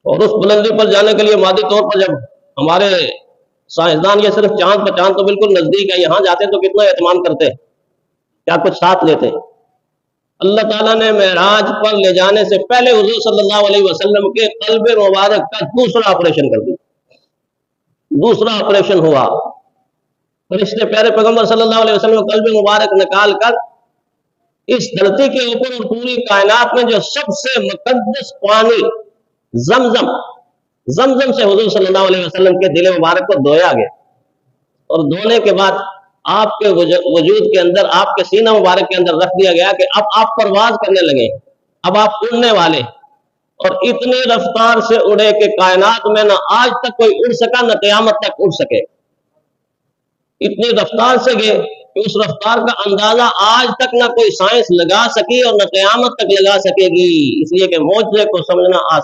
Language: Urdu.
اور اس بلندی پر جانے کے لیے مادی طور پر جب ہمارے سائنسدان یہ صرف چاند پر، چاند تو بالکل نزدیک ہے، یہاں جاتے تو کتنا اہتمام کرتے، کیا کچھ ساتھ لیتے۔ اللہ تعالیٰ نے معراج پر لے جانے سے پہلے حضور صلی اللہ علیہ وسلم کے قلب مبارک کا دوسرا آپریشن کر دیا، دوسرا آپریشن ہوا۔ فرشتے پیارے پیغمبر صلی اللہ علیہ وسلم قلب مبارک نکال کر اس دھرتی کے اوپر اور پوری کائنات میں جو سب سے مقدس پانی زمزم، زمزم سے حضور صلی اللہ علیہ وسلم کے دل مبارک کو دھویا گیا، اور دھونے کے بعد آپ کے وجود کے اندر، آپ کے سینہ مبارک کے اندر رکھ دیا گیا کہ اب آپ پرواز کرنے لگے، اب آپ اڑنے والے، اور اتنی رفتار سے اڑے کہ کائنات میں نہ آج تک کوئی اڑ سکا، نہ قیامت تک اڑ سکے۔ اتنی رفتار سے گئے کہ اس رفتار کا اندازہ آج تک نہ کوئی سائنس لگا سکی اور نہ قیامت تک لگا سکے گی، اس لیے کہ معجزے کو سمجھنا آسان